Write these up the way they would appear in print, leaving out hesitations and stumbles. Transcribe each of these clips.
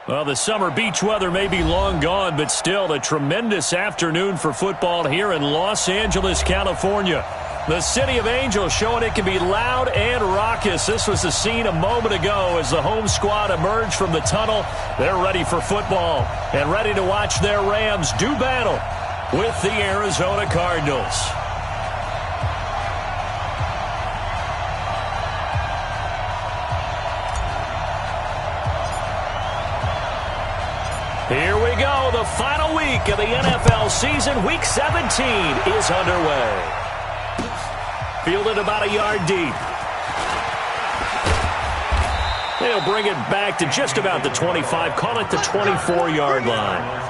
Well, the summer beach weather may be long gone, but still a tremendous afternoon for football here in Los Angeles, California. The City of Angels showing it can be loud and raucous. This was the scene a moment ago as the home squad emerged from the tunnel. They're ready for football and ready to watch their Rams do battle with the Arizona Cardinals. Here we go. The final week of the NFL season. Week 17 is underway. Fielded about a yard deep. They'll bring it back to just about the 25. Call it the 24-yard line.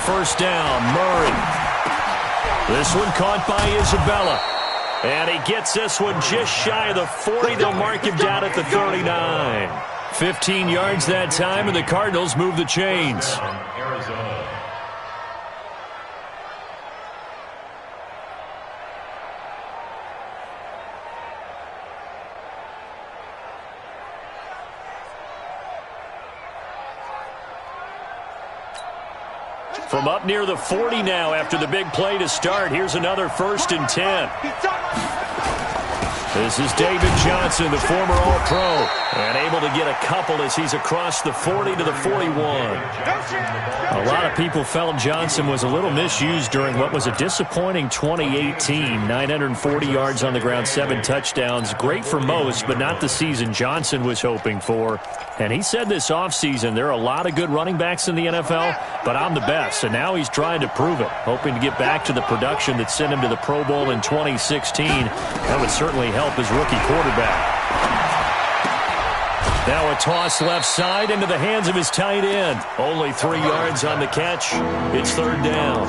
First down, Murray. This one caught by Isabella. And he gets this one just shy of the 40. They'll mark him down at the 39. 15 yards that time, and the Cardinals move the chains. From up near the 40 now after the big play to start. Here's another 1st and 10. This is David Johnson, the former All-Pro, and able to get a couple as he's across the 40 to the 41. A lot of people felt Johnson was a little misused during what was a disappointing 2018. 940 yards on the ground, 7 touchdowns. Great for most, but not the season Johnson was hoping for. And he said this offseason, there are a lot of good running backs in the NFL, but I'm the best. And now he's trying to prove it, hoping to get back to the production that sent him to the Pro Bowl in 2016. That would certainly help his rookie quarterback. Now a toss left side into the hands of his tight end. Only 3 yards on the catch. It's 3rd down.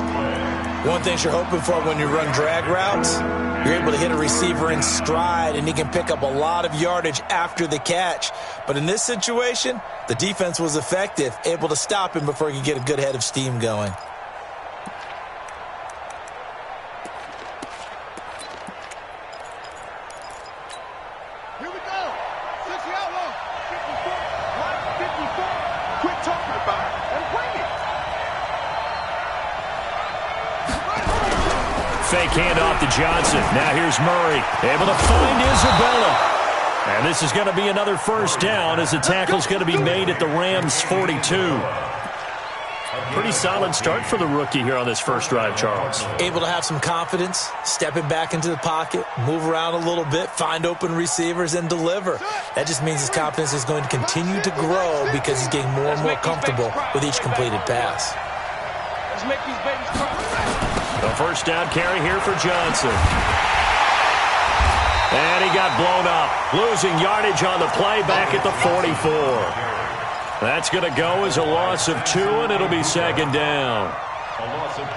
One thing you're hoping for when you run drag routes, you're able to hit a receiver in stride, and he can pick up a lot of yardage after the catch. But in this situation, the defense was effective, able to stop him before he could get a good head of steam going. Here we go. 60 out low. 54. Line 54. Quit talking about it and bring it. Fake handoff to Johnson. Now here's Murray. Able to find Isabella. And this is going to be another 1st down as the tackle's going to be made at the Rams' 42. Pretty solid start for the rookie here on this first drive, Charles. Able to have some confidence, stepping back into the pocket, move around a little bit, find open receivers, and deliver. That just means his confidence is going to continue to grow because he's getting more and more comfortable with each completed pass. Let's make these babies cry. The 1st down carry here for Johnson. And he got blown up, losing yardage on the play back at the 44. That's going to go as a loss of 2, and it'll be 2nd down. A loss of 2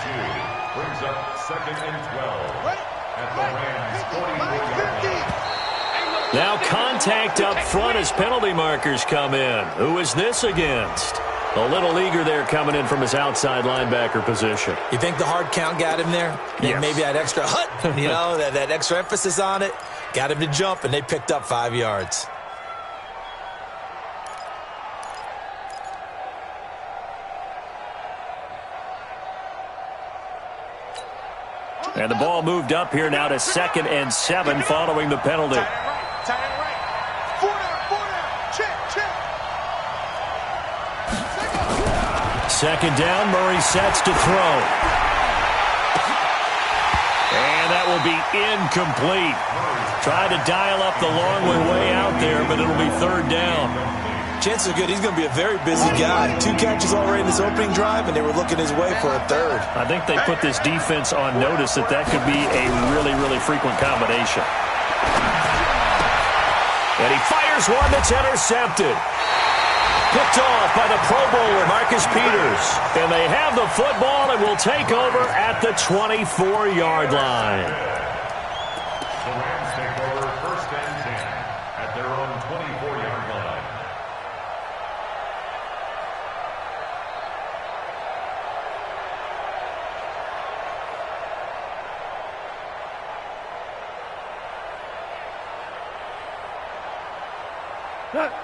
brings up 2nd and 12 at the Rams' 44-yard line. Now contact up front as penalty markers come in. Who is this against? A little eager there coming in from his outside linebacker position. You think the hard count got him there? Yes. Maybe that extra that extra emphasis on it got him to jump, and they picked up 5 yards. And the ball moved up here now to 2nd and 7 following the penalty. Tie it right. 4 down. Check. 2nd down, Murray sets to throw. And that will be incomplete. Tried to dial up the long way out there, but it'll be 3rd down. chances are good he's going to be a very busy guy. 2 catches already in his opening drive, and they were looking his way for a third. I think they put this defense on notice that that could be a really, really frequent combination. And he fires one that's intercepted. Picked off by the Pro Bowler, Marcus Peters. And they have the football and will take over at the 24-yard line. The Rams take over 1st and 10 at their own 24-yard line.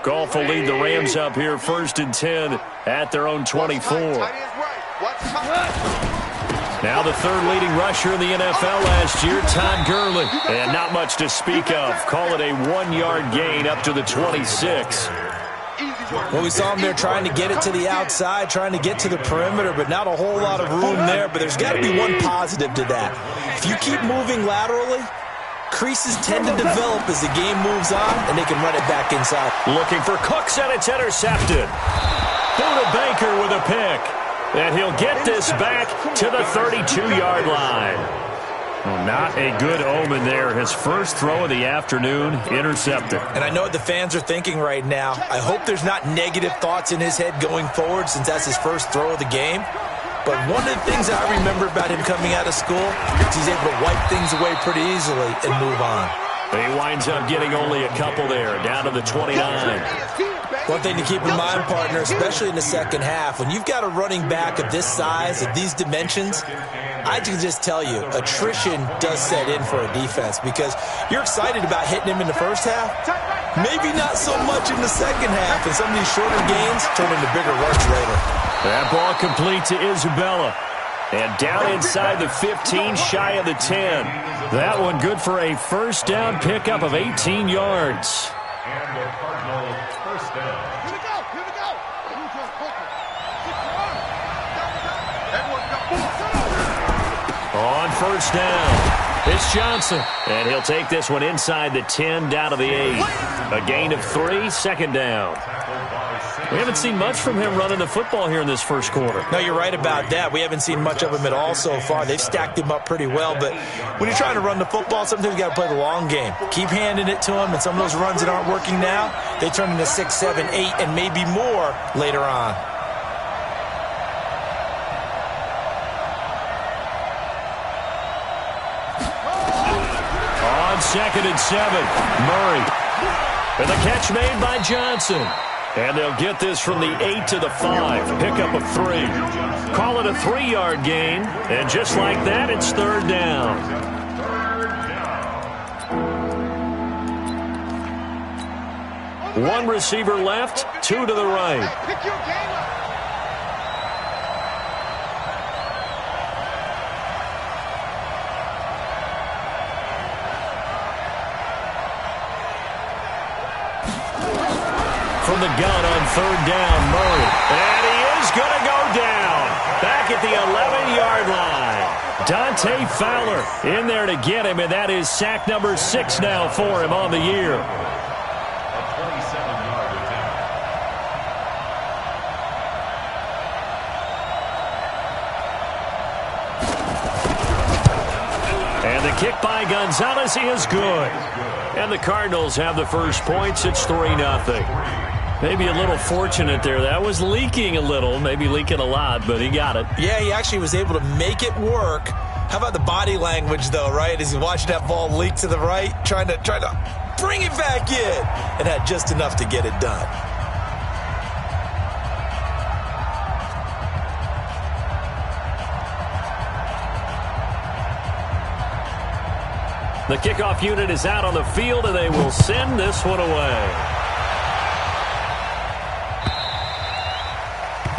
Goff will lead the Rams up here 1st and 10 at their own 24. Now the 3rd leading rusher in the NFL last year, Todd Gurley. And not much to speak of. Call it a 1-yard gain up to the 26. Well, we saw him there trying to get it to the outside, trying to get to the perimeter, but not a whole lot of room there. But there's got to be one positive to that. If you keep moving laterally, creases tend to develop as the game moves on, and they can run it back inside. Looking for Cooks, and it's intercepted. Buda Baker with a pick. And he'll get this back to the 32-yard line. Well, not a good omen there. His first throw of the afternoon, intercepted. And I know what the fans are thinking right now. I hope there's not negative thoughts in his head going forward since that's his first throw of the game. But one of the things I remember about him coming out of school is he's able to wipe things away pretty easily and move on. He winds up getting only a couple there, down to the 29. One thing to keep in mind, partner, especially in the second half, when you've got a running back of this size, of these dimensions, I can just tell you, attrition does set in for a defense because you're excited about hitting him in the first half, maybe not so much in the second half, and some of these shorter gains turn into bigger runs later. That ball complete to Isabella. And down inside the 15, shy of the 10. That one good for a first down pickup of 18 yards. And the Cardinals first down. Here we go. Here we go. On first down, it's Johnson. And he'll take this one inside the 10, down to the 8. A gain of 3, 2nd down. We haven't seen much from him running the football here in this first quarter. No, you're right about that. We haven't seen much of him at all so far. They've stacked him up pretty well, but when you're trying to run the football, sometimes you got to play the long game. Keep handing it to him, and some of those runs that aren't working now, they turn into 6, 7, 8, and maybe more later on. On 2nd and 7, Murray. And the catch made by Johnson. And they'll get this from the 8 to the 5. Pickup of 3. Call it a 3-yard gain. And just like that, it's 3rd down. One receiver left, 2 to the right. Pick your game up. From the gun on 3rd down, Murray. And he is going to go down. Back at the 11-yard line. Dante Fowler in there to get him, and that is sack number 6 now for him on the year. A 27-yard attempt. And the kick by Gonzalez is good. And the Cardinals have the first points. It's 3-0. Maybe a little fortunate there. That was leaking a little, maybe leaking a lot, but he got it. Yeah, he actually was able to make it work. How about the body language, though, right? As he watched that ball leak to the right, trying to bring it back in, and had just enough to get it done. The kickoff unit is out on the field, and they will send this one away.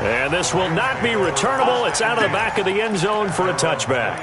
And this will not be returnable. It's out of the back of the end zone for a touchback.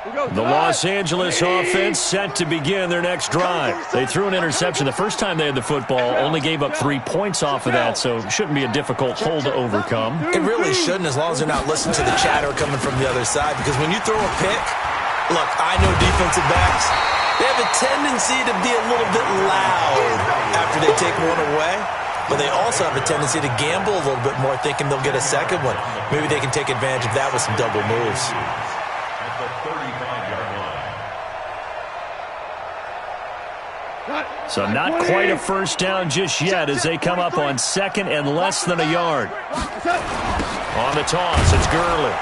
Here we go. The Los Angeles offense set to begin their next drive. They threw an interception the first time they had the football, only gave up 3 points off of that, so it shouldn't be a difficult hole to overcome. It really shouldn't, as long as they're not listening to the chatter coming from the other side, because when you throw a pick, look, I know defensive backs, they have a tendency to be a little bit loud after they take one away, but they also have a tendency to gamble a little bit more, thinking they'll get a second one. Maybe they can take advantage of that with some double moves. At the 35-yard line. So not quite a first down just yet as they come up on second and less than a yard. On the toss, it's Gurley.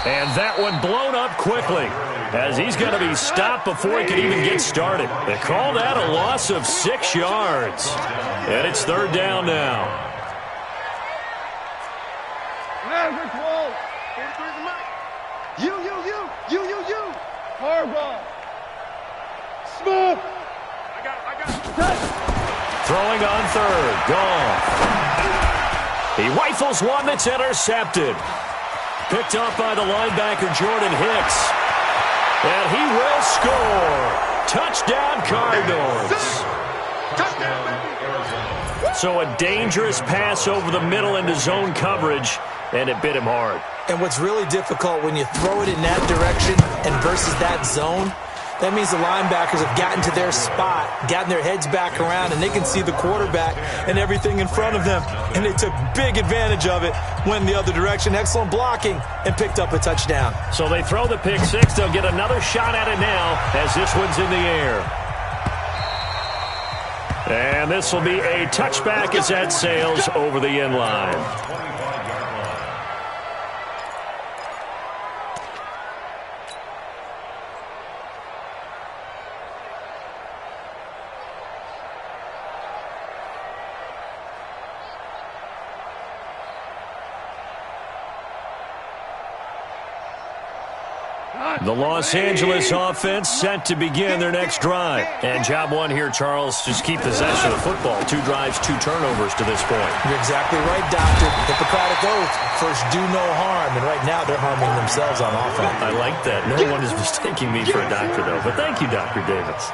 And that one blown up quickly, as he's going to be stopped before he can even get started. They call that a loss of 6 yards. And it's third down now. You. Harbaugh. Smith. I got it. Throwing on third. Goff. He rifles one that's intercepted. Picked up by the linebacker, Jordan Hicks. And he will score. Touchdown, Cardinals. So a dangerous pass over the middle into zone coverage, and it bit him hard. And what's really difficult when you throw it in that direction and versus that zone, that means the linebackers have gotten to their spot, gotten their heads back around, and they can see the quarterback and everything in front of them. And they took big advantage of it, went the other direction, excellent blocking, and picked up a touchdown. So they throw the pick six. They'll get another shot at it now as this one's in the air. And this will be a touchback as that sails over the end line. The Los Angeles offense set to begin their next drive. And job one here, Charles, just keep possession of the football. 2 drives, 2 turnovers to this point. You're exactly right, Doctor. Hippocratic oath. First, do no harm. And right now, they're harming themselves on offense. I like that. No one is mistaking me for a doctor, though. But thank you, Dr. Davis.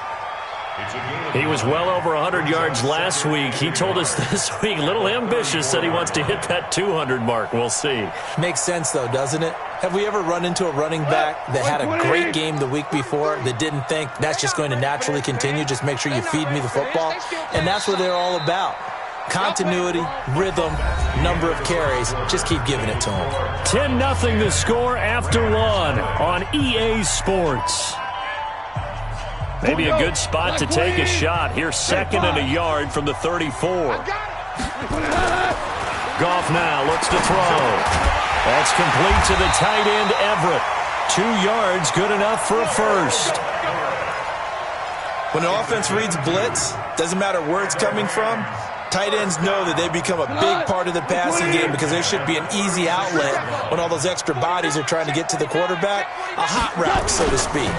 He was well over 100 yards last week. He told us this week, a little ambitious, said he wants to hit that 200 mark. We'll see. Makes sense, though, doesn't it? Have we ever run into a running back that had a great game the week before that didn't think that's just going to naturally continue? Just make sure you feed me the football. And that's what they're all about. Continuity, rhythm, number of carries. Just keep giving it to them. 10-0 the score after one on EA Sports. Maybe a good spot to take a shot. Here's second and a yard from the 34. Goff now looks to throw. That's complete to the tight end, Everett. 2 yards, good enough for a first. When an offense reads blitz, doesn't matter where it's coming from, tight ends know that they become a big part of the passing game because there should be an easy outlet when all those extra bodies are trying to get to the quarterback. A hot route, so to speak.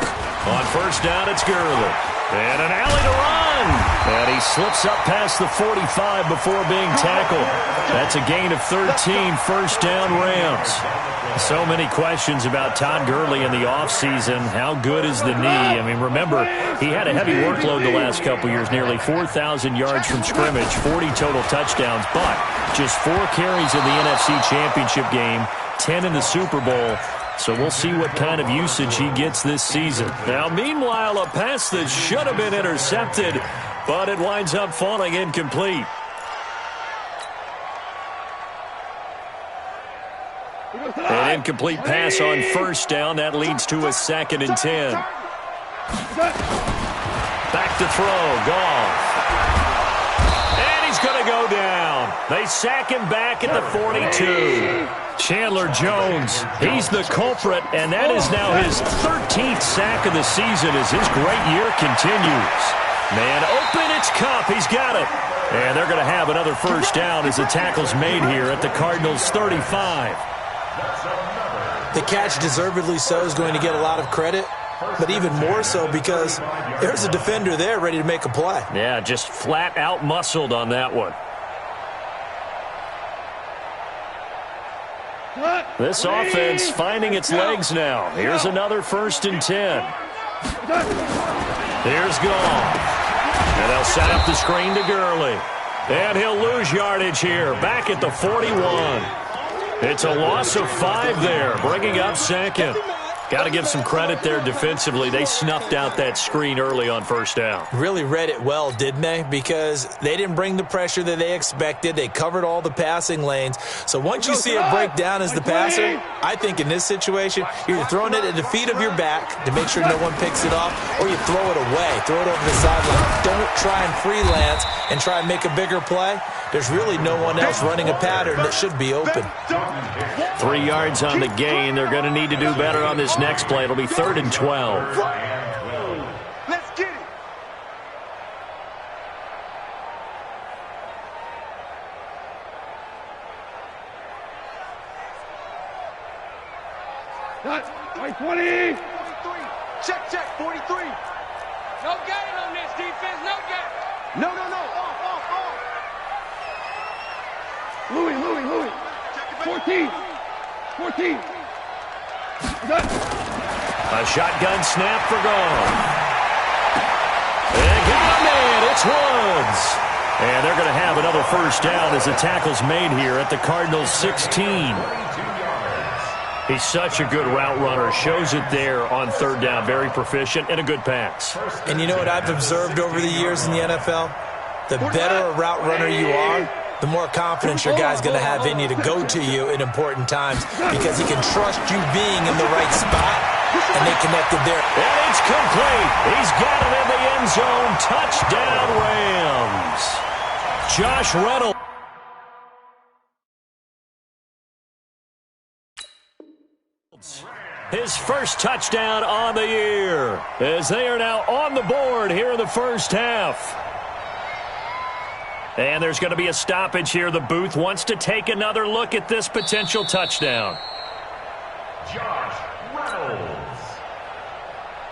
On first down, it's Gurley. And an alley to run. And he slips up past the 45 before being tackled. That's a gain of 13, first down Rams. So many questions about Todd Gurley in the offseason. How good is the knee? I mean, remember, he had a heavy workload the last couple years, nearly 4,000 yards from scrimmage, 40 total touchdowns, but just 4 carries in the NFC Championship game, 10 in the Super Bowl. So we'll see what kind of usage he gets this season. Now, meanwhile, a pass that should have been intercepted, but it winds up falling incomplete. An incomplete pass on first down. That leads to a 2nd and 10. Back to throw. Goff. And he's going to go down. They sack him back at the 42. Chandler Jones, he's the culprit, and that is now his 13th sack of the season as his great year continues. Man open, it's Cup. He's got it. And they're going to have another first down as the tackle's made here at the Cardinals' 35. The catch, deservedly so, is going to get a lot of credit, but even more so because there's a defender there ready to make a play. Yeah, just flat out muscled on that one. This offense finding its legs now. Here's another 1st and 10. Here's Goff. And they'll set up the screen to Gurley. And he'll lose yardage here, back at the 41. It's a loss of 5 there, bringing up 2nd. Got to give some credit there defensively. They snuffed out that screen early on 1st down. Really read it well, didn't they? Because they didn't bring the pressure that they expected. They covered all the passing lanes. So once you see it break down as the passer, I think in this situation, you're either throwing it at the feet of your back to make sure no one picks it off, or you throw it away, throw it over the sideline. Don't try and freelance and try and make a bigger play. There's really no one else running a pattern that should be open. 3 yards on the gain. They're going to need to do better on this next play. It'll be 3rd and 12. Let's get it. That's 20. 43. Check, 43. No gain on this defense, no gain. No. Off. Louis. 14. A shotgun snap for Goff. They got a man. It's Woods. And they're going to have another 1st down as the tackle's made here at the Cardinals' 16. He's such a good route runner. Shows it there on 3rd down. Very proficient and a good pass. And you know what I've observed over the years in the NFL? The better a route runner you are, the more confidence your guy's going to have in you to go to you in important times because he can trust you being in the right spot, and they connected there. And it's complete. He's got it in the end zone. Touchdown, Rams. Josh Reynolds. His first touchdown on the year as they are now on the board here in the 1st half. And there's going to be a stoppage here. The booth wants to take another look at this potential touchdown. Josh Reynolds.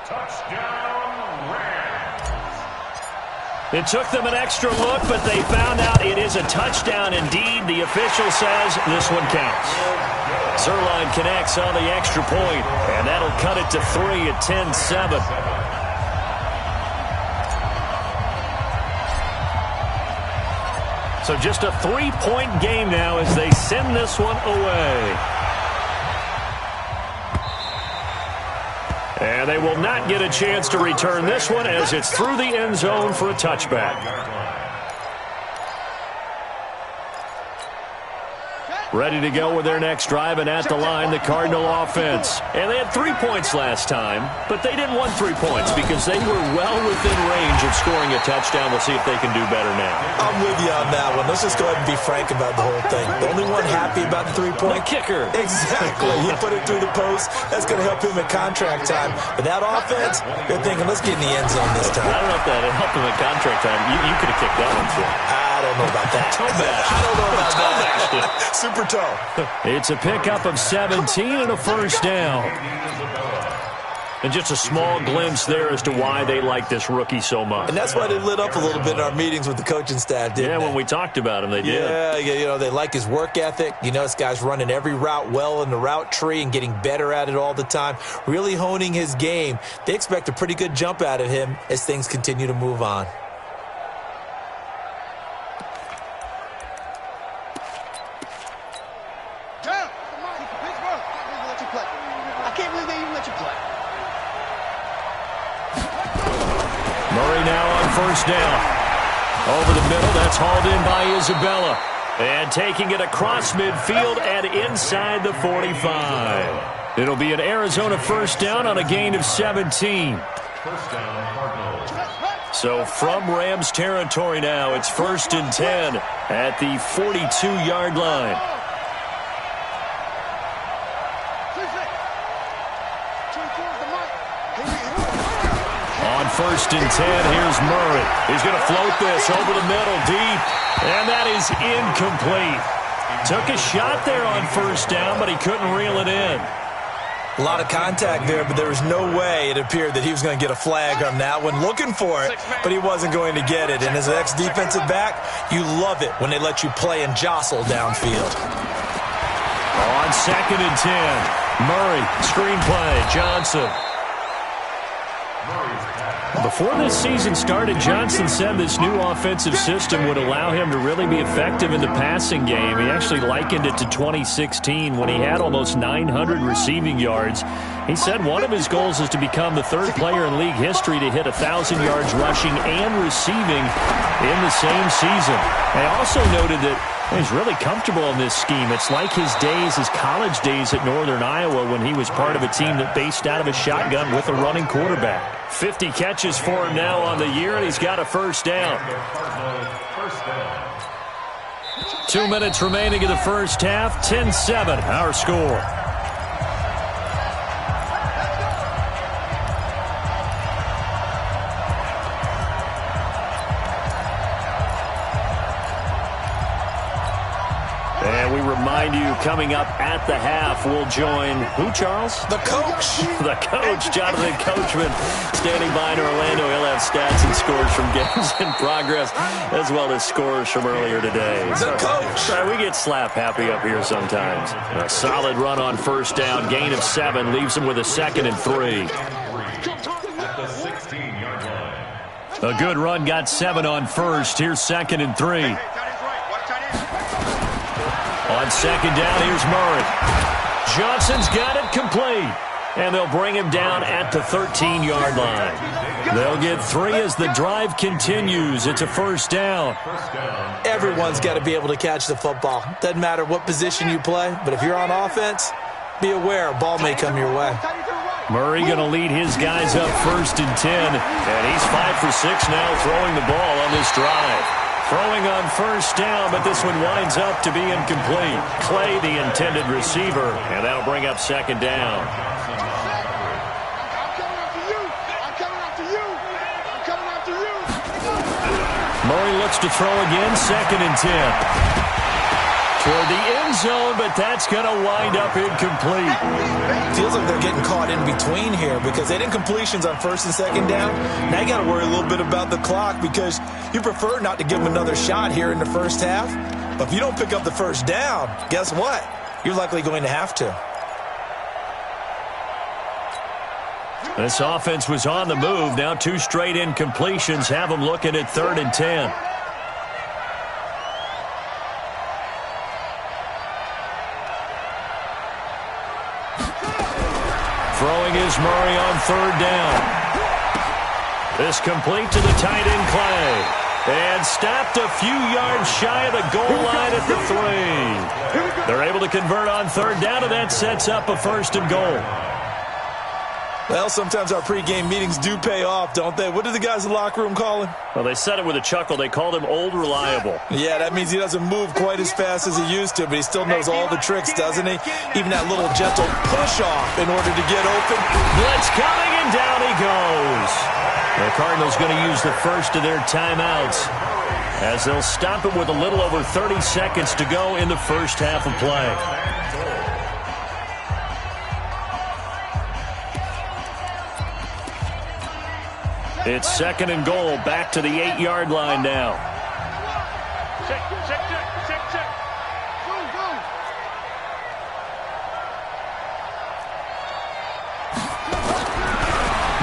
Touchdown, Rams. It took them an extra look, but they found out it is a touchdown indeed. The official says this one counts. Zerline connects on the extra point, and that'll cut it to 3 at 10-7. So just a 3-point game now as they send this one away. And they will not get a chance to return this one as it's through the end zone for a touchback. Ready to go with their next drive, and at the line, the Cardinal offense. And they had 3 points last time, but they didn't want 3 points because they were well within range of scoring a touchdown. We'll see if they can do better now. I'm with you on that one. Let's just go ahead and be frank about the whole thing. The only one happy about the 3-point? The kicker. Exactly. He put it through the post. That's going to help him at contract time. But that offense, they're thinking, let's get in the end zone this time. I don't know if that helped him at contract time. You could have kicked that one, too. I don't know about that. Toe bash. I don't know about that. Super toe. It's a pickup of 17 and a 1st down. And just a small glimpse there as to why they like this rookie so much. And that's why they lit up a little bit in our meetings with the coaching staff, didn't they? When we talked about him, they did. Yeah, you know, they like his work ethic. You know, this guy's running every route well in the route tree and getting better at it all the time, really honing his game. They expect a pretty good jump out of him as things continue to move on. Murray now on 1st down. Over the middle, that's hauled in by Isabella. And taking it across midfield and inside the 45. It'll be an Arizona 1st down on a gain of 17. 1st down, Cardinals. So from Rams territory now, it's 1st and 10 at the 42-yard line. On 1st and 10, here's Murray. He's going to float this over the middle deep, and that is incomplete. Took a shot there on 1st down, but he couldn't reel it in. A lot of contact there, but there was no way it appeared that he was going to get a flag on that one. Looking for it, but he wasn't going to get it. And as an ex-defensive back, you love it when they let you play and jostle downfield. On on 2nd and 10. Murray, screenplay, Johnson. Before this season started, Johnson said this new offensive system would allow him to really be effective in the passing game. He actually likened it to 2016 when he had almost 900 receiving yards. He said one of his goals is to become the 3rd player in league history to hit 1,000 yards rushing and receiving in the same season. They also noted that he's really comfortable in this scheme. It's like his college days at Northern Iowa when he was part of a team that based out of a shotgun with a running quarterback. 50 catches for him now on the year, and he's got a first down. 2 minutes remaining in the first half. 10-7, our score. And we remind you, coming up at the half, we'll join who, Charles? The coach. The coach, Jonathan Coachman, standing by in Orlando. He'll have stats and scores from games in progress, as well as scores from earlier today. The coach. We get slap happy up here sometimes. A solid run on first down, gain of 7, leaves him with a 2nd and 3. At the 16-yard line. A good run, got 7 on first. Here's 2nd and 3. On 2nd down, here's Murray. Johnson's got it complete. And they'll bring him down at the 13-yard line. They'll get 3 as the drive continues. It's a first down. Everyone's got to be able to catch the football. Doesn't matter what position you play, but if you're on offense, be aware a ball may come your way. Murray going to lead his guys up 1st and 10. And he's 5 for 6 now throwing the ball on this drive. Throwing on first down, but this one winds up to be incomplete. Clay, the intended receiver, and that'll bring up 2nd down. Murray looks to throw again, 2nd and 10. Toward the end zone, but that's going to wind up incomplete. Feels like they're getting caught in between here because they did completions on 1st and 2nd down. Now you got to worry a little bit about the clock because you prefer not to give them another shot here in the first half. But if you don't pick up the first down, guess what? You're likely going to have to. This offense was on the move. Now 2 straight incompletions have them looking at 3rd and 10. Throwing is Murray on 3rd down. This complete to the tight end Clay. And stopped a few yards shy of the goal line at the 3. They're able to convert on 3rd down, and that sets up a 1st and goal. Well, sometimes our pregame meetings do pay off, don't they? What do the guys in the locker room call him? Well, they said it with a chuckle. They called him Old Reliable. Yeah, that means he doesn't move quite as fast as he used to, but he still knows all the tricks, doesn't he? Even that little gentle push-off in order to get open. Blitz coming, and down he goes. The Cardinals going to use the first of their timeouts as they'll stop him with a little over 30 seconds to go in the first half of play. It's 2nd and goal, back to the 8-yard line now. Check. Go.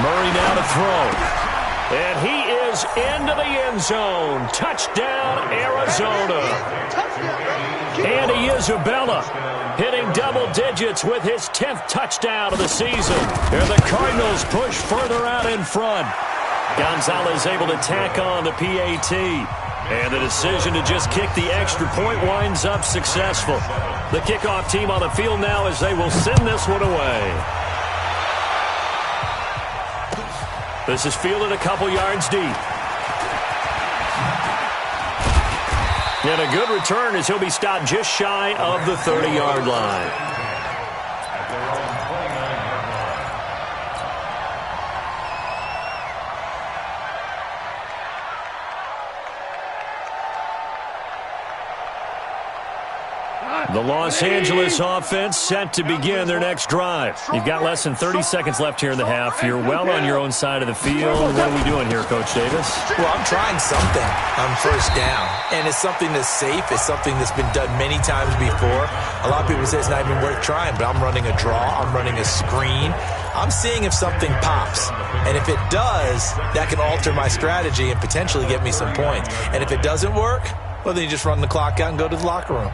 Murray now to throw. And he is into the end zone. Touchdown, Arizona. Andy Isabella hitting double digits with his 10th touchdown of the season. And the Cardinals push further out in front. Gonzalez able to tack on the PAT. And the decision to just kick the extra point winds up successful. The kickoff team on the field now as they will send this one away. This is fielded a couple yards deep. And a good return as he'll be stopped just shy of the 30-yard line. The Los Angeles offense set to begin their next drive. You've got less than 30 seconds left here in the half. You're well on your own side of the field. What are we doing here, Coach Davis? Well, I'm trying something on first down, and it's something that's safe. It's something that's been done many times before. A lot of people say it's not even worth trying, but I'm running a draw. I'm running a screen. I'm seeing if something pops, and if it does, that can alter my strategy and potentially get me some points. And if it doesn't work, well, then you just run the clock out and go to the locker room.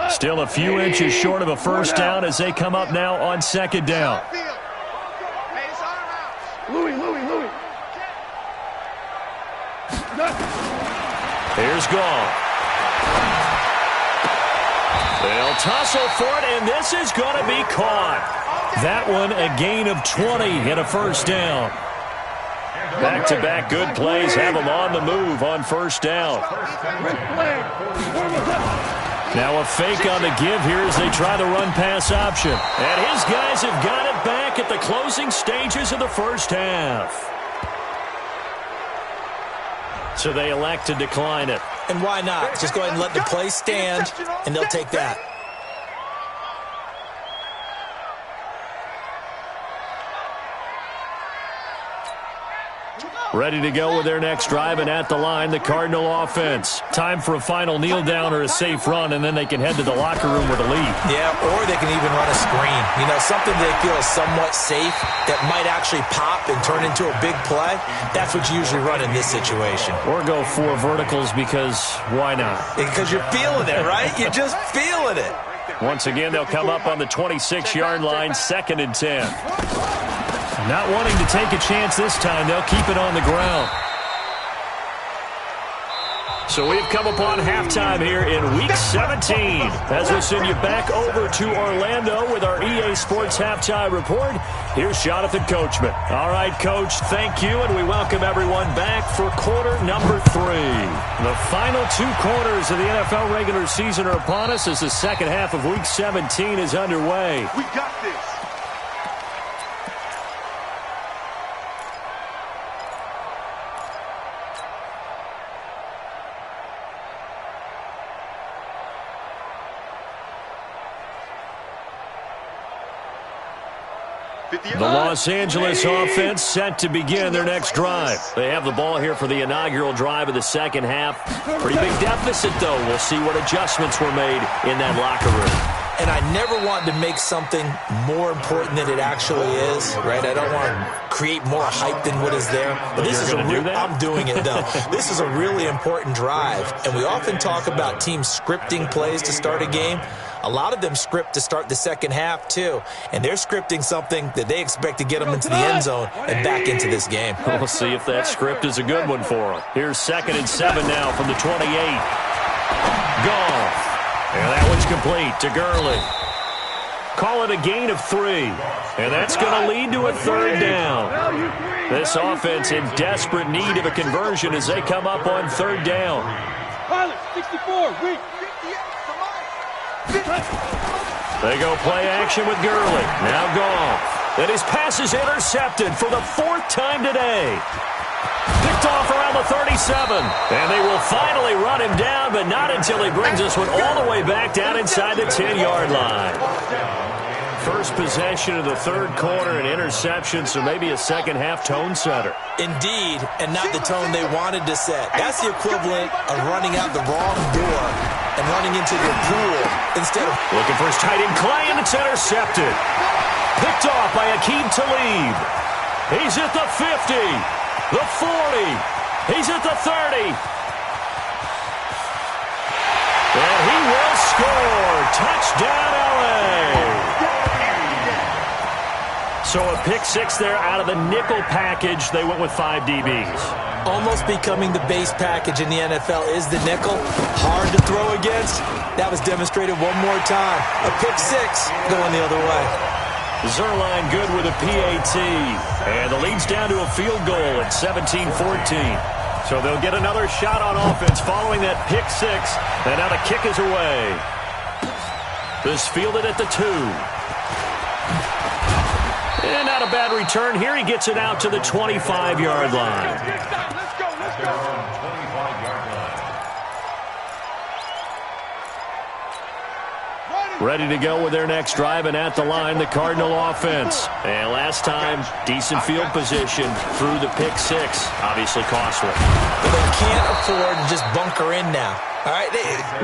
Still a few inches short of a first down as they come up now on second down. Louis. Here's Gall. They'll tussle for it, and this is going to be caught. That one a gain of 20 and a first down. Back-to-back good plays have them on the move on first down. Now a fake on the give here as they try the run-pass option. And his guys have got it back at the closing stages of the first half. So they elect to decline it. And why not? Just go ahead and let the play stand, and they'll take that. Ready to go with their next drive, and at the line, the Cardinal offense. Time for a final kneel down or a safe run, and then they can head to the locker room with a lead. Yeah, or they can even run a screen. You know, something they feel is somewhat safe that might actually pop and turn into a big play. That's what you usually run in this situation. Or go 4 verticals because why not? Because you're feeling it, right? You're just feeling it. Once again, they'll come up on the 26-yard line, 2nd and 10. Not wanting to take a chance this time, they'll keep it on the ground. So we've come upon halftime here in Week 17 as we send you back over to Orlando with our EA Sports Halftime Report. Here's Jonathan Coachman. All right, Coach, thank you, and we welcome everyone back for quarter number 3. The final 2 quarters of the NFL regular season are upon us as the second half of Week 17 is underway. We got this. The Los Angeles offense set to begin their next drive. They have the ball here for the inaugural drive of the second half. Pretty big deficit, though. We'll see what adjustments were made in that locker room. And I never want to make something more important than it actually is, right? I don't want to create more hype than what is there. But this is I'm doing it, though. This is a really important drive. And we often talk about teams scripting plays to start a game. A lot of them script to start the second half, too. And they're scripting something that they expect to get them into the end zone and back into this game. We'll see if that script is a good one for them. Here's 2nd and 7 now from the 28. Goff. And that one's complete to Gurley. Call it a gain of 3. And that's going to lead to a 3rd down. This offense in desperate need of a conversion as they come up on 3rd down. Pilot, 64, weak. They go play action with Gurley. Now Goff. And his pass is intercepted for the 4th time today. Picked off around the 37. And they will finally run him down, but not until he brings us one all the way back down inside the 10-yard line. First possession of the 3rd quarter, an interception, so maybe a second-half tone setter. Indeed, and not the tone they wanted to set. That's the equivalent of running out the wrong door and running into your pool instead of... Looking for his tight end, Clay, and it's intercepted. Picked off by Aqib Talib. He's at the 50, the 40. He's at the 30. And he will score. Touchdown, L.A. So a pick 6 there out of the nickel package. They went with 5 DBs. Almost becoming the base package in the NFL is the nickel. Hard to throw against. That was demonstrated one more time. A pick 6 going the other way. Zerline good with a PAT. And the lead's down to a field goal at 17-14. So they'll get another shot on offense following that pick 6. And now the kick is away. This fielded at the 2. And not a bad return here. He gets it out to the 25-yard line. Let's go, let's go. 25-yard line. Ready to go with their next drive, and at the line, the Cardinal offense. And last time, decent field position through the pick six. Obviously costly. But they can't afford to just bunker in now. All right,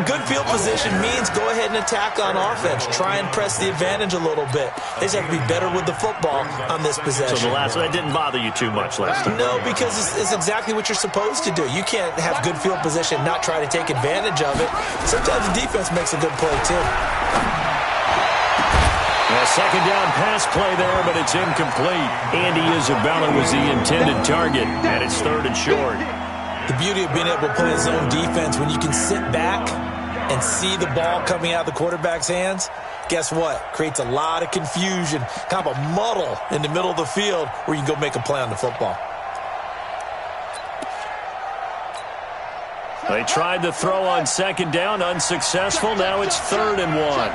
good field position means go ahead and attack on offense. Try and press the advantage a little bit. They just have to be better with the football on this possession. So the last one, that didn't bother you too much last time? No, because it's exactly what you're supposed to do. You can't have good field position and not try to take advantage of it. Sometimes the defense makes a good play, too. A second down pass play there, but it's incomplete. Andy Isabella was the intended target, and it's 3rd and short. The beauty of being able to play a zone defense, when you can sit back and see the ball coming out of the quarterback's hands, guess what? Creates a lot of confusion, kind of a muddle in the middle of the field where you can go make a play on the football. They tried to throw on second down, unsuccessful. Now it's 3rd and 1.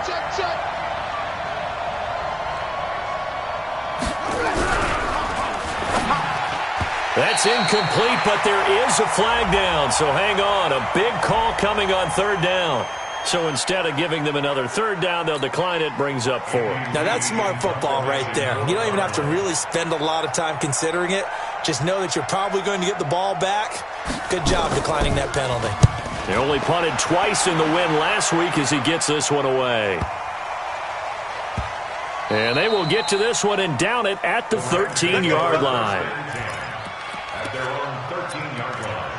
That's incomplete, but there is a flag down, so hang on. A big call coming on 3rd down. So instead of giving them another 3rd down, they'll decline it, brings up 4. Now that's smart football right there. You don't even have to really spend a lot of time considering it. Just know that you're probably going to get the ball back. Good job declining that penalty. They only punted twice in the win last week as he gets this one away. And they will get to this one and down it at the 13-yard line. At their own 13-yard line.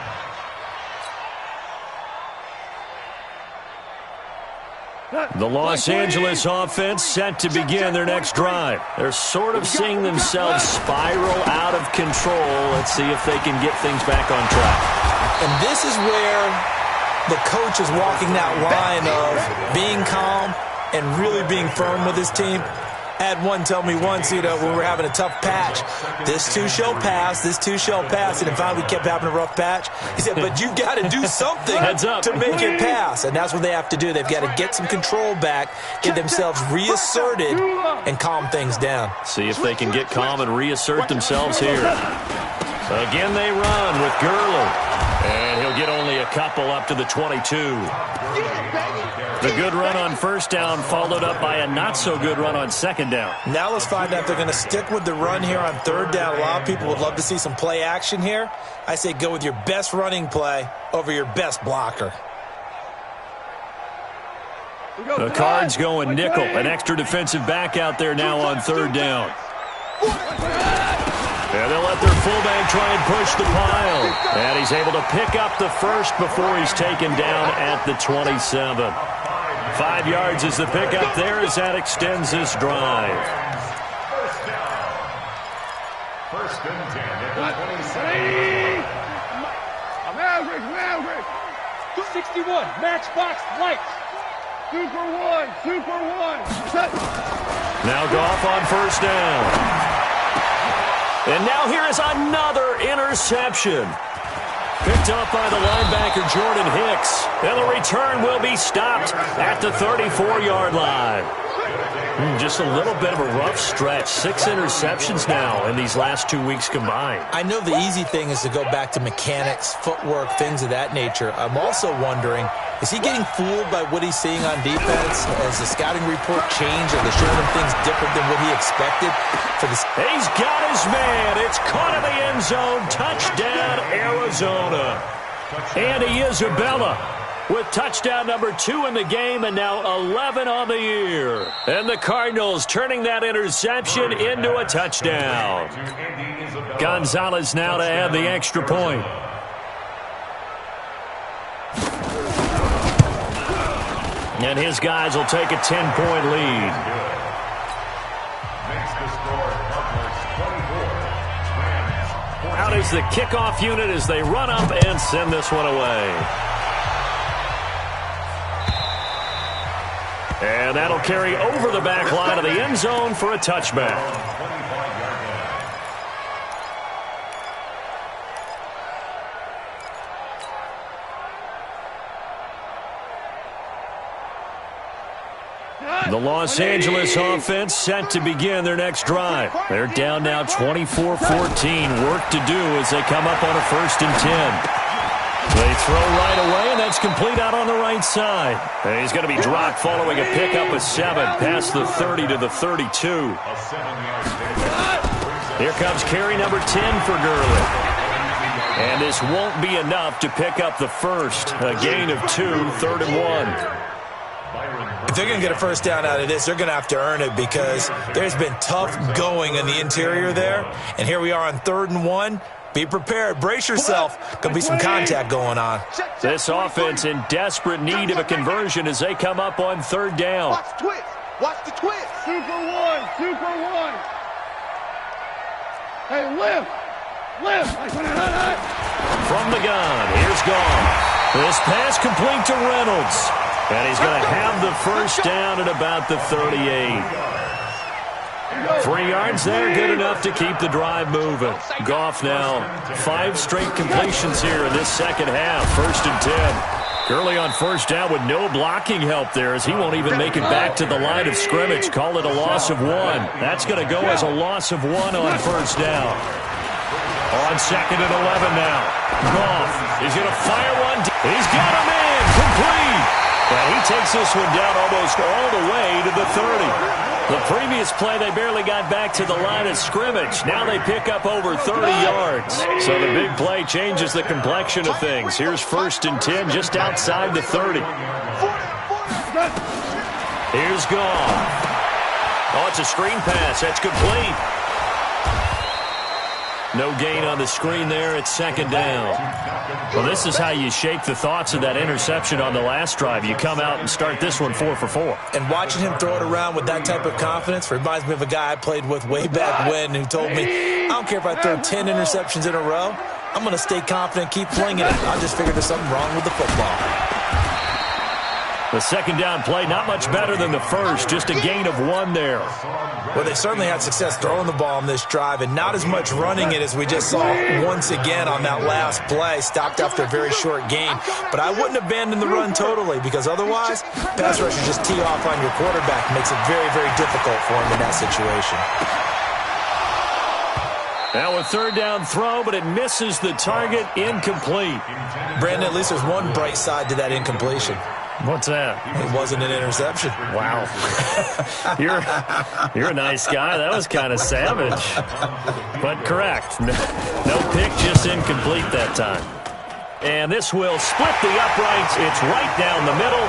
The Los Angeles offense set to begin their next drive. They're sort of seeing themselves spiral out of control. Let's see if they can get things back on track. And this is where the coach is walking that line of being calm and really being firm with his team. I had one tell me once, when we were having a tough patch, this too shall pass, this too shall pass, and then finally we kept having a rough patch. He said, but you've got to do something to make it pass, and that's what they have to do. They've got to get some control back, get themselves reasserted, and calm things down. See if they can get calm and reassert themselves here. Again, they run with Gurley, and he'll get only a couple up to the 22. The good run on 1st down followed up by a not-so-good run on 2nd down. Now let's find out if they're going to stick with the run here on 3rd down. A lot of people would love to see some play action here. I say go with your best running play over your best blocker. The Cards going nickel. An extra defensive back out there now on 3rd down. And they'll let their fullback try and push the pile. And he's able to pick up the first before he's taken down at the 27. 5 yards is the pickup there as that extends this drive. 1st and 10 at the 27. Maverick. 61, matchbox lights. 2 for 1, 2 for 1. Now Goff on 1st down. And now here is another interception. Picked up by the linebacker, Jordan Hicks. And the return will be stopped at the 34-yard line. Just a little bit of a rough stretch. 6 interceptions now in these last 2 weeks combined. I know the easy thing is to go back to mechanics, footwork, things of that nature. I'm also wondering, is he getting fooled by what he's seeing on defense? Has the scouting report changed? Are they showing him things different than what he expected? He's got his man. It's caught in the end zone. Touchdown, Arizona. Andy Isabella with touchdown number 2 in the game and now 11 on the year. And the Cardinals turning that interception into a touchdown. Gonzalez now to add the extra point. And his guys will take a 10-point lead. Out is the kickoff unit as they run up and send this one away. And that'll carry over the back line of the end zone for a touchback. The Los Angeles offense set to begin their next drive. They're down now 24-14. Work to do as they come up on a 1st and 10. They throw right away, and that's complete out on the right side. And he's going to be dropped following a pickup of 7 past the 30 to the 32. Here comes carry number 10 for Gurley. And this won't be enough to pick up the first. A gain of 2, 3rd and 1. If they're going to get a first down out of this, they're going to have to earn it because there's been tough going in the interior there. And here we are on 3rd and 1. Be prepared. Brace yourself. Could be some contact going on. This offense in desperate need of a conversion as they come up on 3rd down. Watch the twist. Watch the twist. Super one. Super one. Hey, lift. Lift. From the gun, here's Gone. This pass complete to Reynolds. And he's going to have the first down at about the 38. 3 yards there, good enough to keep the drive moving. Goff now 5 straight completions here in this second half. 1st and 10. Gurley on 1st down with no blocking help there as he won't even make it back to the line of scrimmage. Call it a loss of 1. That's going to go as a loss of 1 on 1st down. On 2nd and 11 now. Goff is going to fire one. He's got him in. Complete. And he takes this one down almost all the way to the 30. The previous play, they barely got back to the line of scrimmage. Now they pick up over 30 yards. So the big play changes the complexion of things. Here's 1st and 10 just outside the 30. Here's Goff. Oh, it's a screen pass. That's complete. No gain on the screen there. It's 2nd down. Well, this is how you shake the thoughts of that interception on the last drive. You come out and start this one 4 for 4. And watching him throw it around with that type of confidence reminds me of a guy I played with way back when who told me, I don't care if I throw 10 interceptions in a row. I'm going to stay confident, keep flinging it. I just figured there's something wrong with the football. The 2nd down play, not much better than the first, just a gain of 1 there. Well, they certainly had success throwing the ball on this drive and not as much running it as we just saw once again on that last play, stopped after a very short gain. But I wouldn't abandon the run totally because otherwise, pass rushers just tee off on your quarterback. Makes it very, very difficult for him in that situation. Now a 3rd down throw, but it misses the target, incomplete. Brandon, at least there's one bright side to that incompletion. What's that? It wasn't an interception. Wow. You're a nice guy. That was kind of savage. But correct. No pick, just incomplete that time. And this will split the uprights. It's right down the middle.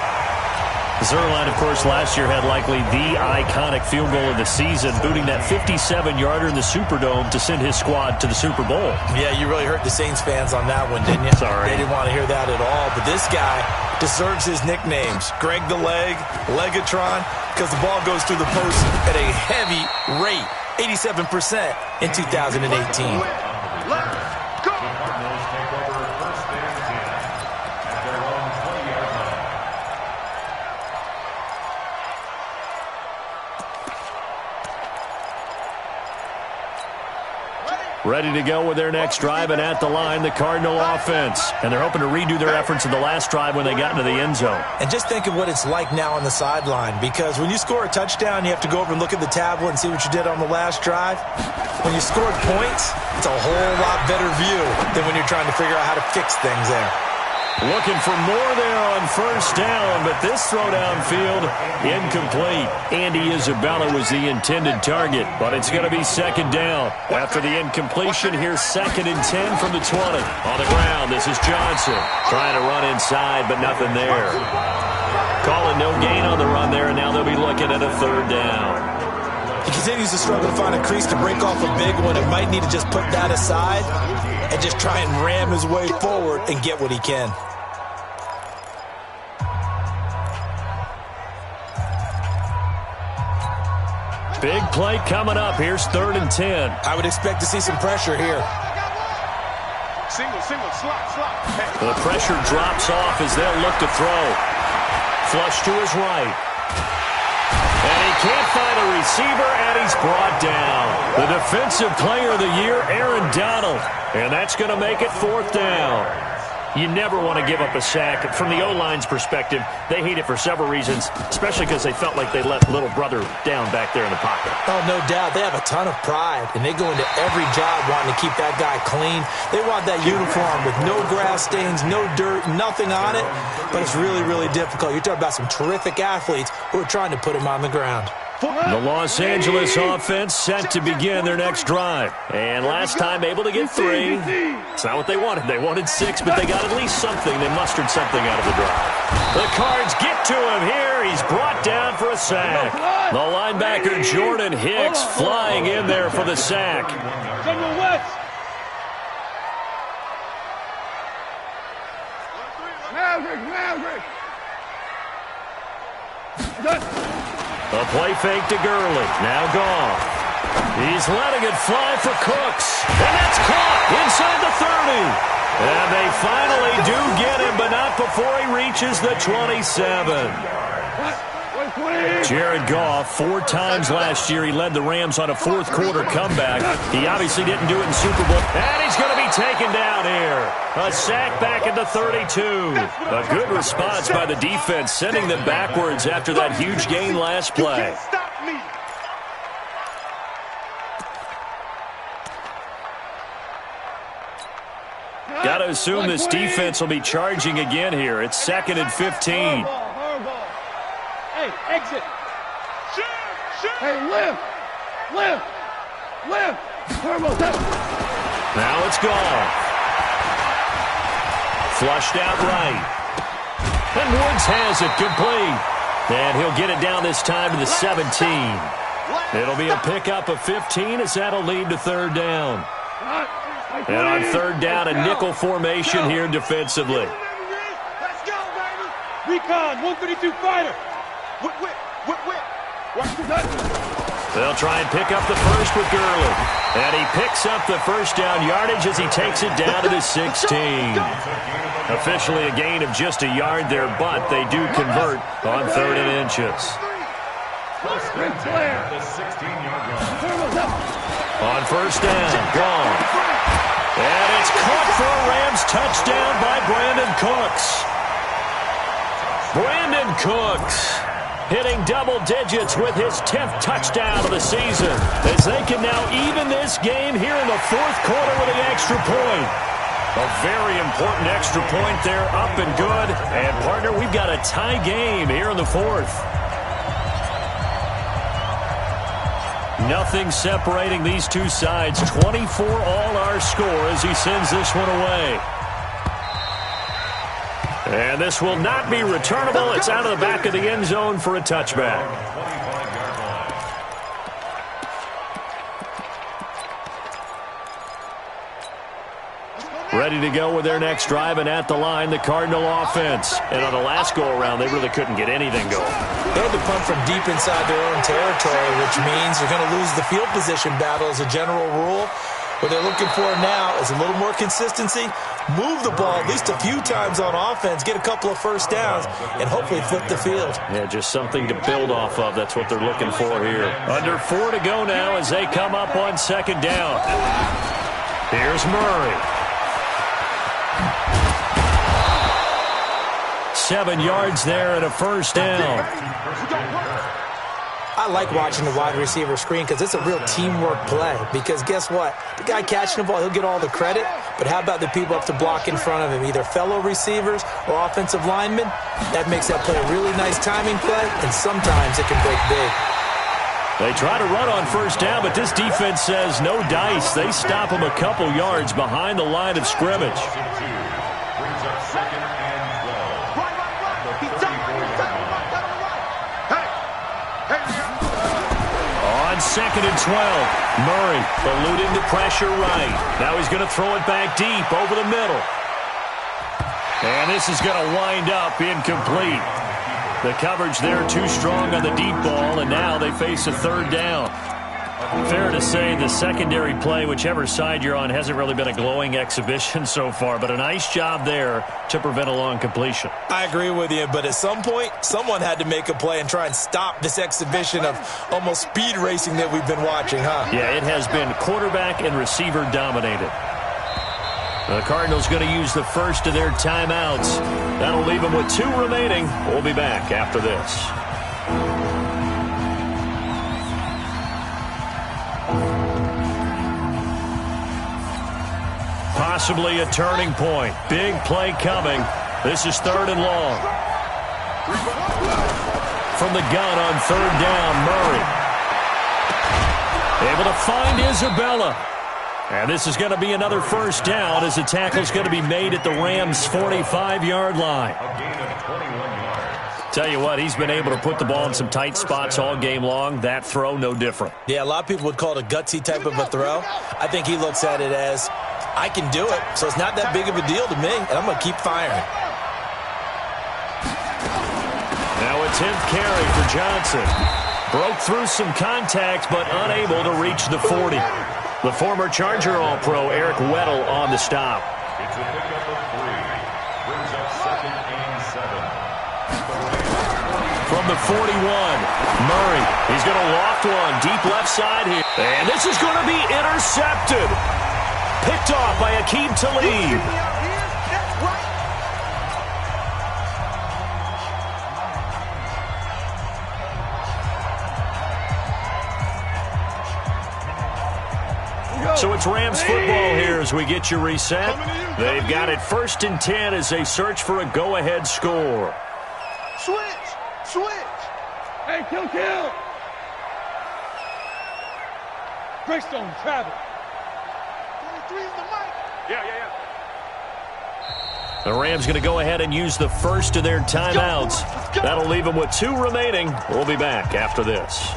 Zerline, of course, last year had likely the iconic field goal of the season, booting that 57-yarder in the Superdome to send his squad to the Super Bowl. Yeah, you really hurt the Saints fans on that one, didn't you? Sorry. They didn't want to hear that at all. But this guy deserves his nicknames. Greg the Leg, Legatron, because the ball goes through the post at a heavy rate, 87% in 2018. Ready to go with their next drive, and at the line, the Cardinal offense. And they're hoping to redo their efforts in the last drive when they got into the end zone. And just think of what it's like now on the sideline, because when you score a touchdown, you have to go over and look at the tablet and see what you did on the last drive. When you scored points, it's a whole lot better view than when you're trying to figure out how to fix things there. Looking for more there on 1st down, but this throw downfield, incomplete. Andy Isabella was the intended target, but it's going to be 2nd down. After the incompletion, here's 2nd and 10 from the 20. On the ground, this is Johnson. Trying to run inside, but nothing there. Calling no gain on the run there, and now they'll be looking at a 3rd down. He continues to struggle to find a crease to break off a big one and might need to just put that aside and just try and ram his way forward and get what he can. Big play coming up. Here's 3rd and 10. I would expect to see some pressure here. Single, slot. Hey. The pressure drops off as they'll look to throw. Flush to his right. And he can't find a receiver, and he's brought down. The Defensive Player of the Year, Aaron Donald. And that's going to make it 4th down. You never want to give up a sack. From the O-line's perspective, they hate it for several reasons, especially because they felt like they let little brother down back there in the pocket. Oh, no doubt. They have a ton of pride, and they go into every job wanting to keep that guy clean. They want that uniform with no grass stains, no dirt, nothing on it, but it's really, really difficult. You're talking about some terrific athletes who are trying to put him on the ground. The Los Angeles offense set to begin their next drive. And last time able to get 3. It's not what they wanted. They wanted 6, but they got at least something. They mustered something out of the drive. The Cards get to him here. He's brought down for a sack. The linebacker Jordan Hicks flying in there for the sack. General West. A play fake to Gurley. Now gone. He's letting it fly for Cooks. And that's caught inside the 30. And they finally do get him, but not before he reaches the 27. Jared Goff, 4 times last year, he led the Rams on a fourth-quarter comeback. He obviously didn't do it in Super Bowl. And he's going to be taken down here. A sack back at the 32. A good response by the defense, sending them backwards after that huge gain last play. Got to assume this defense will be charging again here. It's 2nd and 15. Hey, exit. Hey, lift. Now it's gone. Flushed out right. And Woods has it complete. And he'll get it down this time to the 17. It'll be a pickup of 15 as that'll lead to 3rd down. And on 3rd down, a nickel formation here defensively. Let's go, baby. Recon, 132 fighter. They'll try and pick up the first with Gurley. And he picks up the first down yardage as he takes it down to the 16. Officially a gain of just a yard there, but they do convert on 3rd and inches. On 1st down, gone. And it's caught for a Rams touchdown by Brandon Cooks. Brandon Cooks hitting double digits with his 10th touchdown of the season, as they can now even this game here in the 4th quarter with an extra point. A very important extra point there, up and good. And, partner, we've got a tie game here in the 4th. Nothing separating these two sides. 24 all our score as he sends this one away. And this will not be returnable. It's out of the back of the end zone for a touchback. Ready to go with their next drive, and at the line, the Cardinal offense. And on the last go-around, they really couldn't get anything going. They had to punt from deep inside their own territory, which means they're going to lose the field position battle as a general rule. What they're looking for now is a little more consistency, move the ball at least a few times on offense, get a couple of first downs, and hopefully flip the field. Yeah, just something to build off of. That's what they're looking for here. Under 4 to go now as they come up on 2nd down. Here's Murray. 7 yards there and a first down. I like watching the wide receiver screen because it's a real teamwork play. Because guess what? The guy catching the ball, he'll get all the credit. But how about the people up to block in front of him? Either fellow receivers or offensive linemen. That makes that play a really nice timing play, and sometimes it can break big. They try to run on first down, but this defense says no dice. They stop him a couple yards behind the line of scrimmage. On 2nd and 12, Murray eluding the pressure right. Now he's going to throw it back deep over the middle. And this is going to wind up incomplete. The coverage there too strong on the deep ball, and now they face a 3rd down. Fair to say the secondary play, whichever side you're on, hasn't really been a glowing exhibition so far, but a nice job there to prevent a long completion. I agree with you, but at some point, someone had to make a play and try and stop this exhibition of almost speed racing that we've been watching, huh? Yeah, it has been quarterback and receiver dominated. The Cardinals going to use the first of their timeouts. That'll leave them with 2 remaining. We'll be back after this. Possibly a turning point. Big play coming. This is 3rd and long. From the gun on 3rd down, Murray. Able to find Isabella. And this is going to be another 1st down as the tackle's going to be made at the Rams' 45-yard line. A gain of 21 yards. Tell you what, he's been able to put the ball in some tight spots all game long. That throw, no different. Yeah, a lot of people would call it a gutsy type of a throw. I think he looks at it as, I can do it, so it's not that big of a deal to me, and I'm going to keep firing. Now a 10th carry for Johnson. Broke through some contact, but unable to reach the 40. The former Charger All-Pro, Eric Weddle, on the stop. It's a pickup of 3. Brings up 2nd and 7. From the 41, Murray. He's going to loft one deep left side here. And this is going to be intercepted. Picked off by Aqib Talib. So it's Rams football here as we get you reset. They've got it 1st and 10 as they search for a go-ahead score. Switch. Hey, kill. Greystone, travel. 23 is the mic. Yeah. The Rams going to go ahead and use the first of their timeouts. That'll leave them with 2 remaining. We'll be back after this.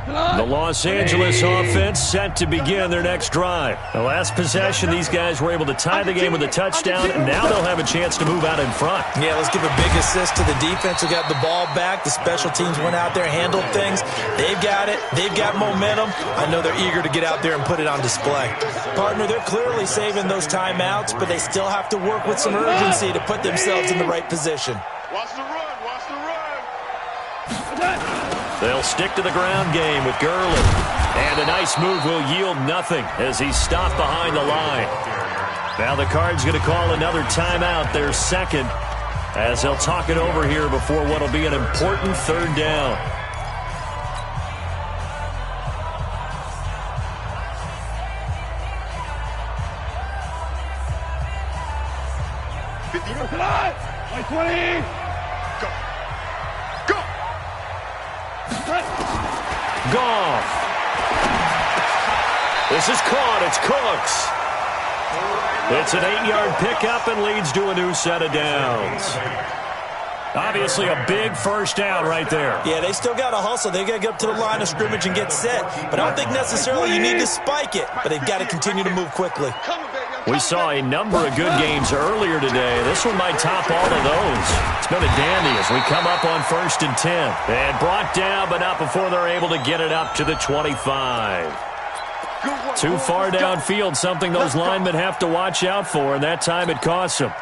The Los Angeles offense set to begin their next drive. The last possession, these guys were able to tie the game with a touchdown, and now they'll have a chance to move out in front. Yeah, let's give a big assist to the defense who got the ball back. The special teams went out there, handled things. They've got it. They've got momentum. I know they're eager to get out there and put it on display. Partner, they're clearly saving those timeouts, but they still have to work with some urgency to put themselves in the right position. Watch the run. They'll stick to the ground game with Gurley. And a nice move will yield nothing as he's stopped behind the line. Now the Cards going to call another timeout, their 2nd, as they'll talk it over here before what will be an important 3rd down. Like 20. Goff. This is caught. It's Cooks. It's an 8-yard pickup and leads to a new set of downs. Obviously a big 1st down right there. Yeah, they still got to hustle. They got to get up to the line of scrimmage and get set. But I don't think necessarily you need to spike it. But they've got to continue to move quickly. We saw a number of good games earlier today. This one might top all of those. It's been a dandy as we come up on 1st and 10. And brought down, but not before they're able to get it up to the 25. Too far downfield, something those linemen have to watch out for, and that time it costs them.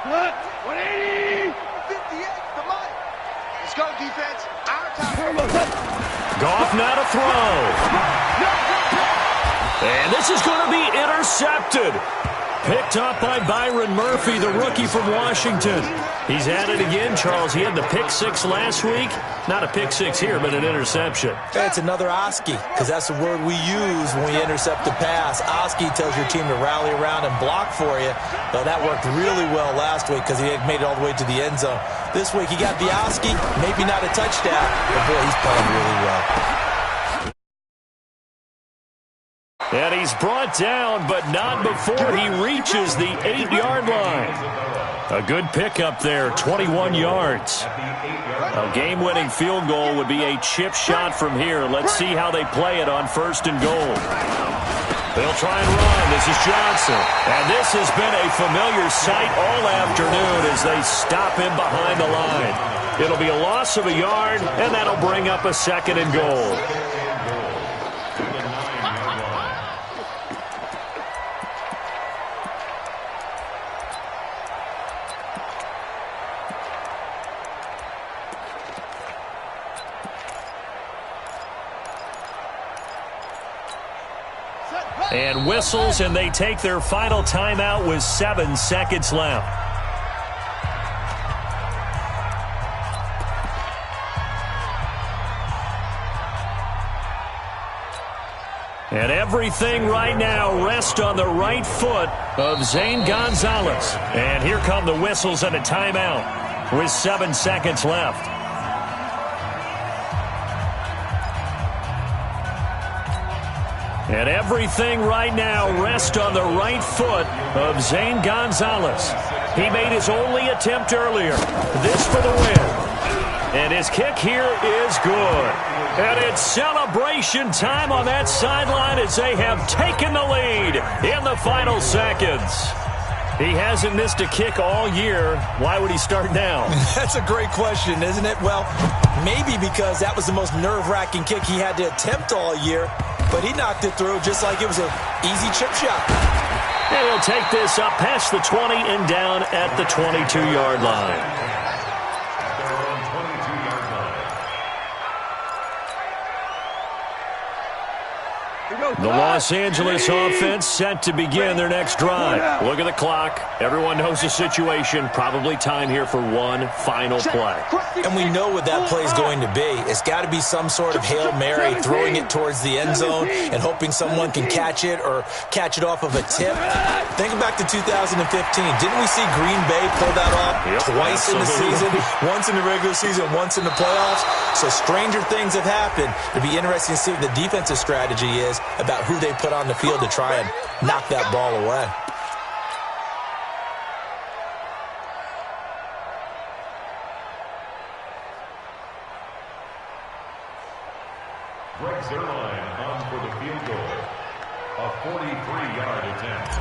Cut. 180. 58, the mic. Let's go, defense. Our time. Goff now to throw. And this is going to be intercepted. Picked up by Byron Murphy, the rookie from Washington. He's at it again, Charles. He had the pick 6 last week. Not a pick 6 here, but an interception. It's another Oski, because that's the word we use when we intercept the pass. Oski tells your team to rally around and block for you. But that worked really well last week because he had made it all the way to the end zone. This week he got the Oski, maybe not a touchdown, but boy, he's playing really well. And he's brought down, but not before he reaches the 8-yard line. A good pickup there, 21 yards. A game-winning field goal would be a chip shot from here. Let's see how they play it on 1st and goal. They'll try and run. This is Johnson. And this has been a familiar sight all afternoon as they stop him behind the line. It'll be a loss of a yard, and that'll bring up a 2nd and goal. And whistles, and they take their final timeout with 7 seconds left. And everything right now rests on the right foot of Zane Gonzalez. And here come the whistles and a timeout with 7 seconds left. And everything right now rests on the right foot of Zane Gonzalez. He made his only attempt earlier. This for the win. And his kick here is good. And it's celebration time on that sideline as they have taken the lead in the final seconds. He hasn't missed a kick all year. Why would he start now? That's a great question, isn't it? Well, maybe because that was the most nerve-wracking kick he had to attempt all year. But he knocked it through just like it was an easy chip shot. And he'll take this up past the 20 and down at the 22-yard line. The Los Angeles offense set to begin their next drive. Look at the clock. Everyone knows the situation. Probably time here for one final play. And we know what that play is going to be. It's got to be some sort of Hail Mary, throwing it towards the end zone and hoping someone can catch it or catch it off of a tip. Think back to 2015. Didn't we see Green Bay pull that off twice in the season? Once in the regular season, once in the playoffs. So stranger things have happened. It'll be interesting to see what the defensive strategy is about who they put on the field to try and knock that ball away. Greg Zerline on for the field goal. A 43-yard attempt.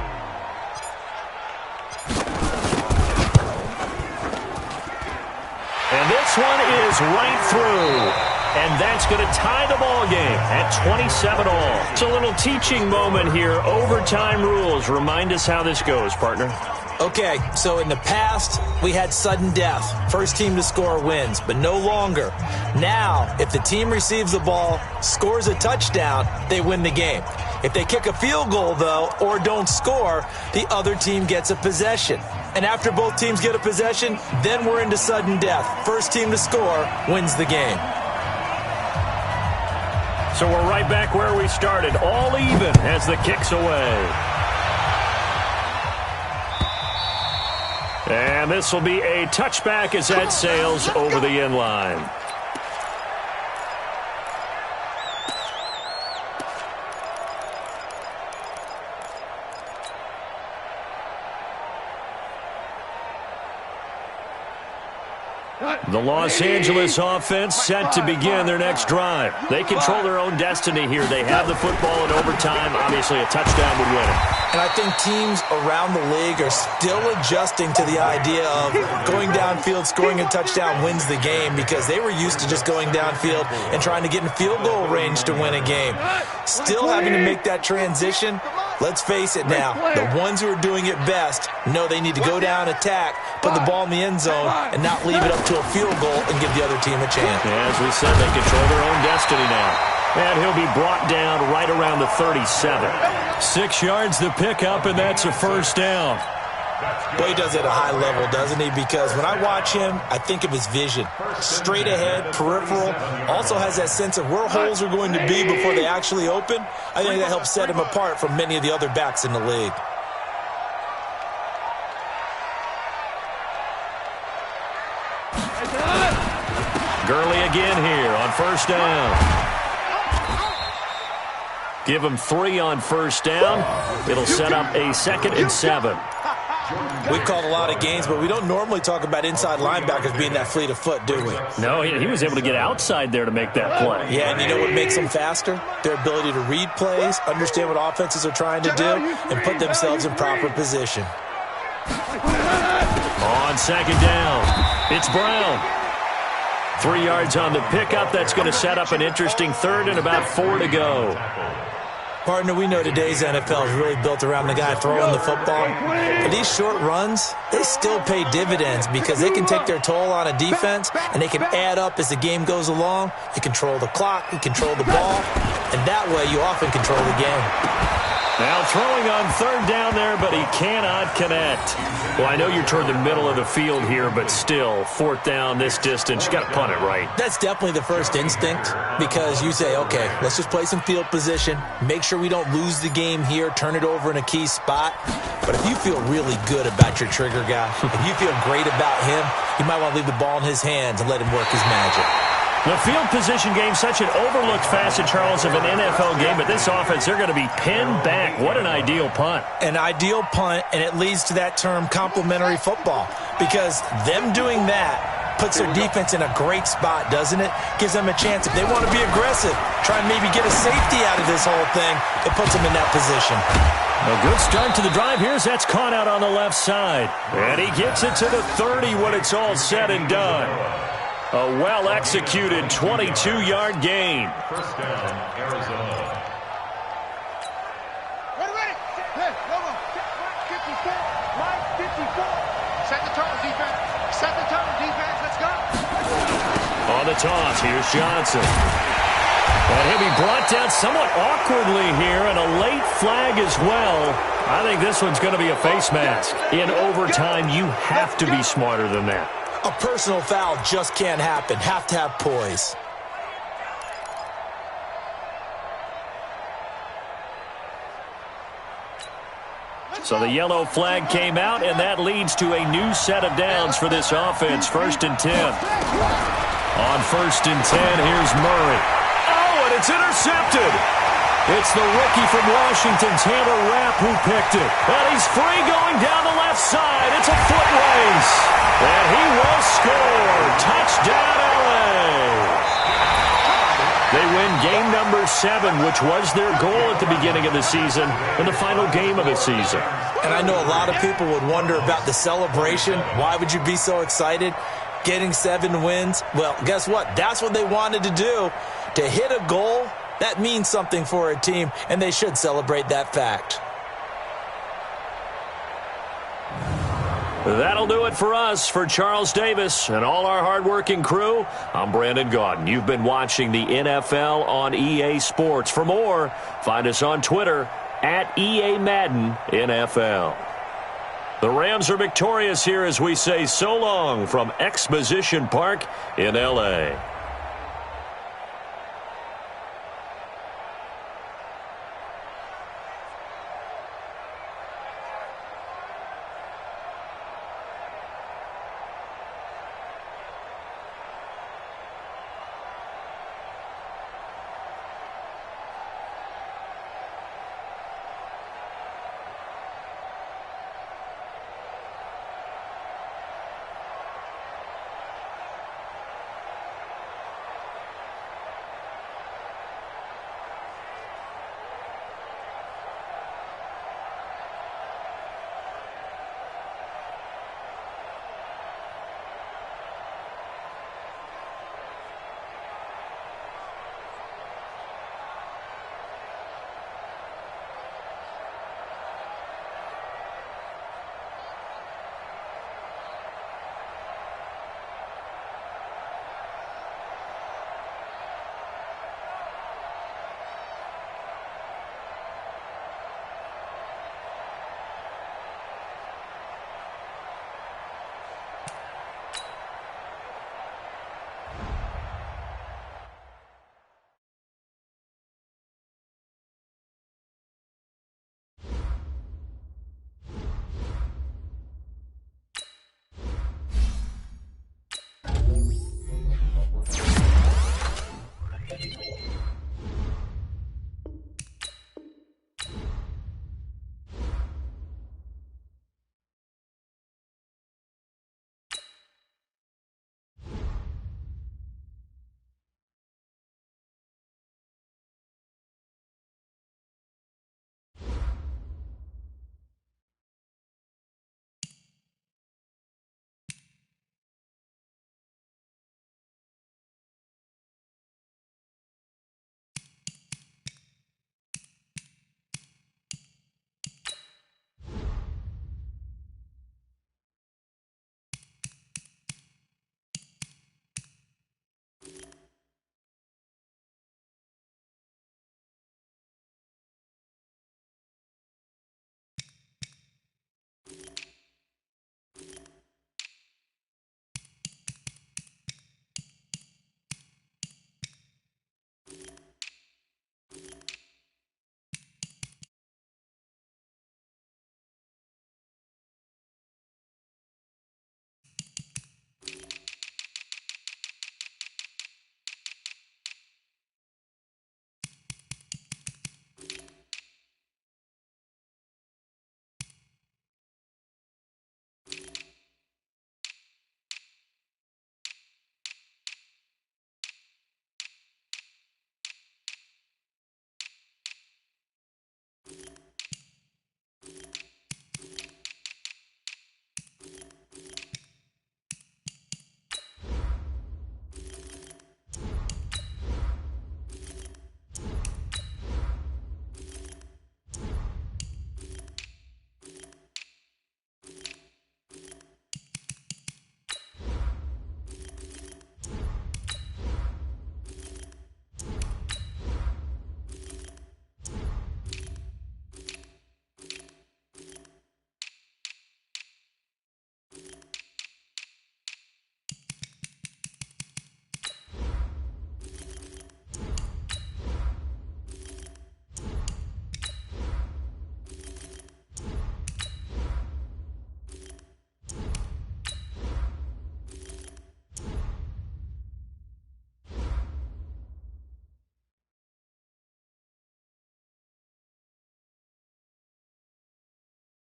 And this one is right through. And that's going to tie the ball game at 27 all. It's a little teaching moment here. Overtime rules. Remind us how this goes, partner. Okay, so in the past, we had sudden death. First team to score wins, but no longer. Now, if the team receives the ball, scores a touchdown, they win the game. If they kick a field goal, though, or don't score, the other team gets a possession. And after both teams get a possession, then we're into sudden death. First team to score wins the game. So we're right back where we started, all even as the kick's away. And this will be a touchback as that sails over the end line. The Los Angeles offense set to begin their next drive. They control their own destiny here. They have the football in overtime. Obviously, a touchdown would win it. And I think teams around the league are still adjusting to the idea of going downfield, scoring a touchdown wins the game, because they were used to just going downfield and trying to get in field goal range to win a game. Still having to make that transition. Let's face it now, the ones who are doing it best know they need to go down, attack, put the ball in the end zone, and not leave it up to a field goal and give the other team a chance. As we said, they control their own destiny now. And he'll be brought down right around the 37. 6 yards the pickup, and that's a first down. Boy, he does it at a high level, doesn't he? Because when I watch him, I think of his vision. Straight ahead, peripheral, also has that sense of where holes are going to be before they actually open. I think that helps set him apart from many of the other backs in the league. Gurley again here on first down. Give him 3 on first down. It'll set up a 2nd and 7. We've called a lot of games, but we don't normally talk about inside linebackers being that fleet of foot, do we? No, he was able to get outside there to make that play. Yeah, and you know what makes them faster? Their ability to read plays, understand what offenses are trying to do, and put themselves in proper position. On second down, it's Brown. 3 yards on the pickup. That's going to set up an interesting 3rd and about 4 to go. Partner, we know today's NFL is really built around the guy throwing the football. But these short runs, they still pay dividends because they can take their toll on a defense, and they can add up as the game goes along. You control the clock, you control the ball, and that way you often control the game. Now throwing on third down there, but he cannot connect. Well, I know you're toward the middle of the field here, but still, fourth down this distance, you got to punt it, right? That's definitely the first instinct because you say, okay, let's just play some field position, make sure we don't lose the game here, turn it over in a key spot. But if you feel really good about your trigger guy, if you feel great about him, you might want to leave the ball in his hands and let him work his magic. The field position game, such an overlooked facet, Charles, of an NFL game. But this offense, they're going to be pinned back. What an ideal punt. An ideal punt, and it leads to that term complementary football. Because them doing that puts their defense in a great spot, doesn't it? Gives them a chance. If they want to be aggressive, try and maybe get a safety out of this whole thing, it puts them in that position. A good start to the drive. Here's that's caught out on the left side. And he gets it to the 30 when it's all said and done. A well-executed 22-yard gain. First down, Arizona. Ready. Hey, hold on. 54. Line 54. Set the tone, defense. Set the tone, defense. Let's go. On the toss, here's Johnson. And he'll be brought down somewhat awkwardly here, and a late flag as well. I think this one's going to be a face mask. In overtime, you have to be smarter than that. A personal foul just can't happen. Have to have poise. So the yellow flag came out, and that leads to a new set of downs for this offense. 1st and 10. On 1st and 10, here's Murray. Oh, and it's intercepted. It's the rookie from Washington, Taylor Rapp, who picked it. And he's free going down the left side. It's a foot race. And he will score. Touchdown, L.A. They win game number 7, which was their goal at the beginning of the season and the final game of the season. And I know a lot of people would wonder about the celebration. Why would you be so excited? Getting 7 wins. Well, guess what? That's what they wanted to do. To hit a goal, that means something for a team, and they should celebrate that fact. That'll do it for us. For Charles Davis and all our hardworking crew, I'm Brandon Gaudin. You've been watching the NFL on EA Sports. For more, find us on Twitter at EA Madden NFL. The Rams are victorious here as we say so long from Exposition Park in L.A.